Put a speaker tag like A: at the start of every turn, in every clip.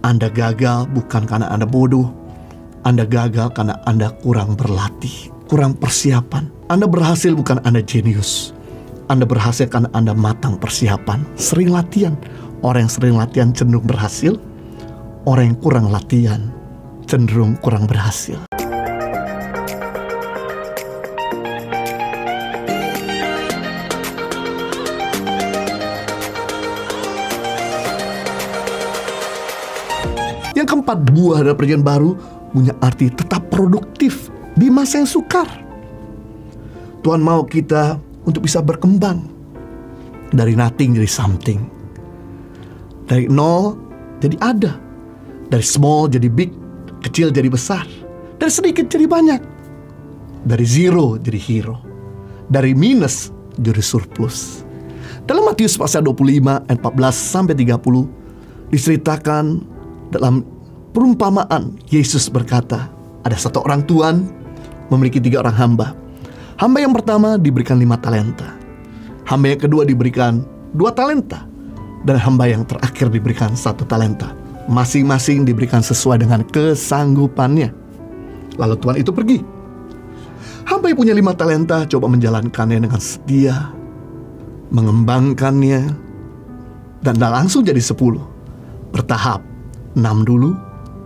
A: Anda gagal bukan karena Anda bodoh. Anda gagal karena Anda kurang berlatih, kurang persiapan. Anda berhasil bukan Anda jenius. Anda berhasil karena Anda matang persiapan, sering latihan. Orang yang sering latihan cenderung berhasil. Orang yang kurang latihan cenderung kurang berhasil. Yang keempat, buah dari perjanjian baru punya arti tetap produktif di masa yang sukar. Tuhan mau kita untuk bisa berkembang dari nothing jadi something, dari nol jadi ada, dari small jadi big, kecil jadi besar, dari sedikit jadi banyak, dari zero jadi hero, dari minus jadi surplus. Dalam Matius pasal 25 ayat 14 sampai 30 diceritakan dalam perumpamaan. Yesus berkata, ada satu orang tuan memiliki 3 orang hamba. Hamba yang pertama diberikan 5 talenta. Hamba yang kedua diberikan 2 talenta. Dan hamba yang terakhir diberikan 1 talenta. Masing-masing diberikan sesuai dengan kesanggupannya. Lalu tuan itu pergi. Hamba yang punya 5 talenta coba menjalankannya dengan setia, mengembangkannya, dan langsung jadi 10. Bertahap, 6 dulu,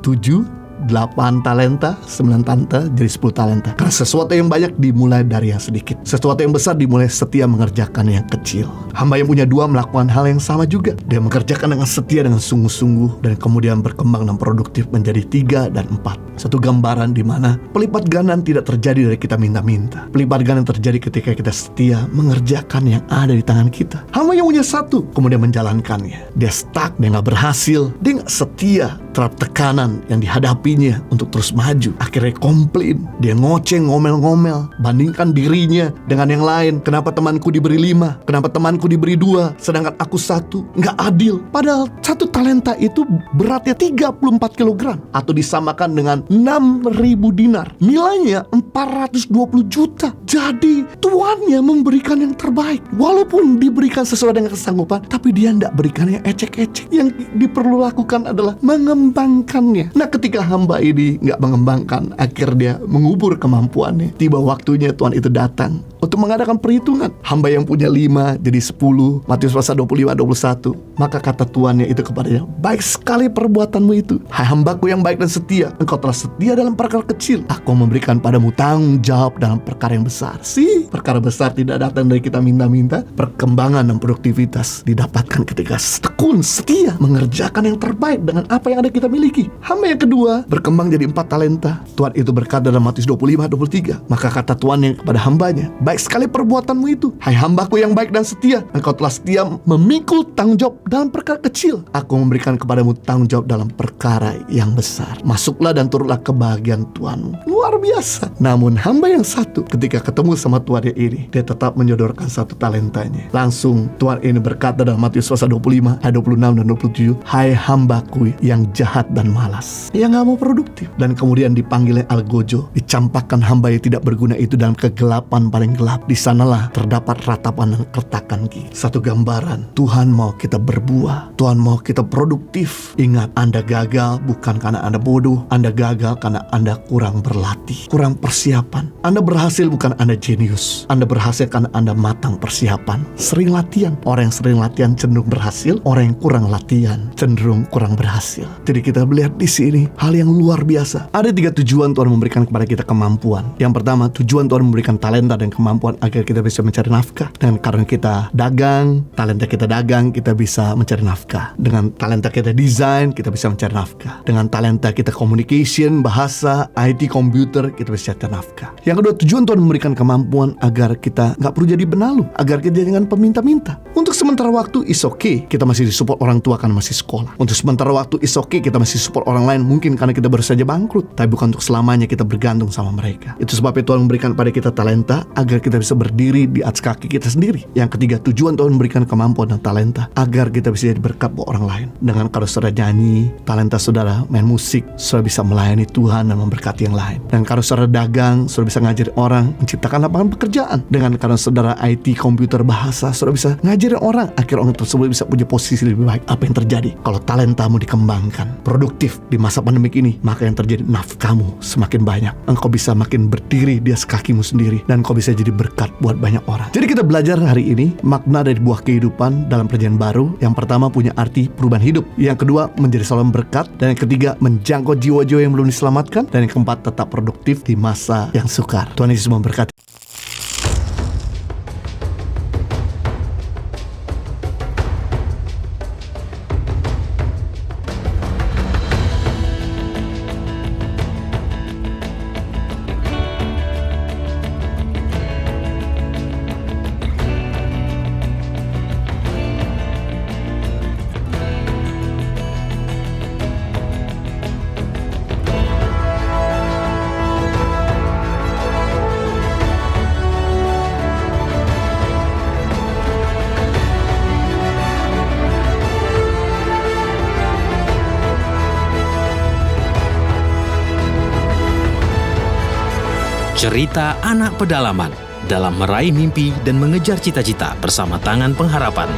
A: 7, 8 talenta, 9 talenta, jadi 10 talenta. Karena sesuatu yang banyak dimulai dari yang sedikit. Sesuatu yang besar dimulai setia mengerjakan yang kecil. Hamba yang punya 2 melakukan hal yang sama juga. Dia mengerjakan dengan setia, dengan sungguh-sungguh, dan kemudian berkembang dan produktif menjadi 3 dan 4. Satu gambaran di mana pelipat gandaan tidak terjadi dari kita minta-minta. Pelipat gandaan terjadi ketika kita setia mengerjakan yang ada di tangan kita. Hamba yang punya 1 kemudian menjalankannya. Dia stuck, dia gak berhasil, dia gak setia terhadap tekanan yang dihadapinya untuk terus maju. Akhirnya komplain, dia ngoceh, ngomel-ngomel, bandingkan dirinya dengan yang lain. Kenapa temanku diberi 5? Kenapa temanku diberi 2? Sedangkan aku 1? Nggak adil. Padahal 1 talenta itu beratnya 34 kg atau disamakan dengan 6.000 dinar. Nilainya 420 juta. Jadi tuannya memberikan yang terbaik. Walaupun diberikan sesuai dengan kesanggupan, tapi dia tidak berikan yang ecek-ecek. Yang diperlu lakukan adalah mengembangkannya. Nah, ketika hamba ini nggak mengembangkan, akhir dia mengubur kemampuannya. Tiba waktunya Tuhan itu datang untuk mengadakan perhitungan. Hamba yang punya 5 jadi 10. Matius pasal 25-21. Maka kata tuannya itu kepadanya, baik sekali perbuatanmu itu, hai hambaku yang baik dan setia. Engkau telah setia dalam perkara kecil, aku memberikan padamu tanggung jawab dalam perkara yang besar. Perkara besar tidak datang dari kita minta-minta. Perkembangan dan produktivitas didapatkan ketika tekun, setia mengerjakan yang terbaik dengan apa yang ada kita miliki. Hamba yang kedua berkembang jadi 4 talenta. Tuhan itu berkata dalam Matius 25-23. Maka kata tuannya kepada hambanya, baik sekali perbuatanmu itu, hai hambaku yang baik dan setia. Engkau telah setia memikul tanggung jawab dalam perkara kecil, aku memberikan kepadamu tanggung jawab dalam perkara yang besar. Masuklah dan turutlah kebahagiaan Tuhanmu. Luar biasa. Namun hamba yang 1 ketika ketemu sama tuannya ini, dia tetap menyodorkan 1 talentanya. Langsung Tuhan ini berkata dalam Matius pasal 25 ayat 26 dan 27, hai hambaku yang jahat dan malas, yang gak mau produktif. Dan kemudian dipanggilnya algojo, dicampakkan hamba yang tidak berguna itu dalam kegelapan paling gelap. Di sanalah terdapat ratapan dan kertakan gigi. Satu gambaran, Tuhan mau kita berbuah, Tuhan mau kita produktif. Ingat, Anda gagal bukan karena Anda bodoh. Anda gagal karena Anda kurang berlatih, kurang persiapan. Anda berhasil bukan Anda jenius. Anda berhasil karena Anda matang persiapan, sering latihan. Orang yang sering latihan cenderung berhasil. Orang yang kurang latihan cenderung kurang berhasil. Jadi kita melihat di sini hal yang luar biasa. Ada 3 tujuan Tuhan memberikan kepada kita kemampuan. Yang pertama, tujuan Tuhan memberikan talenta dan kemampuan agar kita bisa mencari nafkah. Dan karena kita dagang, talenta kita dagang, kita bisa mencari nafkah. Dengan talenta kita desain, kita bisa mencari nafkah. Dengan talenta kita communication, bahasa, IT, komputer, kita bisa mencari nafkah. Yang kedua, tujuan Tuhan memberikan kemampuan agar kita gak perlu jadi benalu, agar kita jangan peminta-minta. Untuk sementara waktu is okay, kita masih disupport orang tua karena masih sekolah. Untuk sementara waktu is okay, kita masih support orang lain mungkin karena kita baru saja bangkrut. Tapi bukan untuk selamanya kita bergantung sama mereka. Itu sebabnya Tuhan memberikan pada kita talenta agar kita bisa berdiri di atas kaki kita sendiri. Yang ketiga, tujuan Tuhan memberikan kemampuan dan talenta agar kita bisa jadi berkat buat orang lain. Dengan kalau saudara nyanyi, talenta saudara main musik, saudara bisa melayani Tuhan dan memberkati yang lain. Dan karena saudara dagang, saudara bisa ngajari orang, menciptakan lapangan pekerjaan. Dengan karena saudara IT, komputer, bahasa, saudara bisa ngajari orang, akhirnya orang tersebut bisa punya posisi lebih baik. Apa yang terjadi? Kalau talentamu dikembangkan, produktif di masa pandemik ini, maka yang terjadi nafkahmu semakin banyak. Engkau bisa makin berdiri di atas kakimu sendiri, dan engkau bisa jadi berkat buat banyak orang. Jadi kita belajar hari ini makna dari buah kehidupan dalam perjanjian baru. Yang pertama punya arti perubahan hidup, yang kedua menjadi saluran berkat, dan yang ketiga menjangkau jiwa-jiwa yang belum diselamatkan, dan yang keempat tetap produktif di masa yang sukar. Tuhan Yesus memberkati.
B: Cerita anak pedalaman dalam meraih mimpi dan mengejar cita-cita bersama Tangan Pengharapan.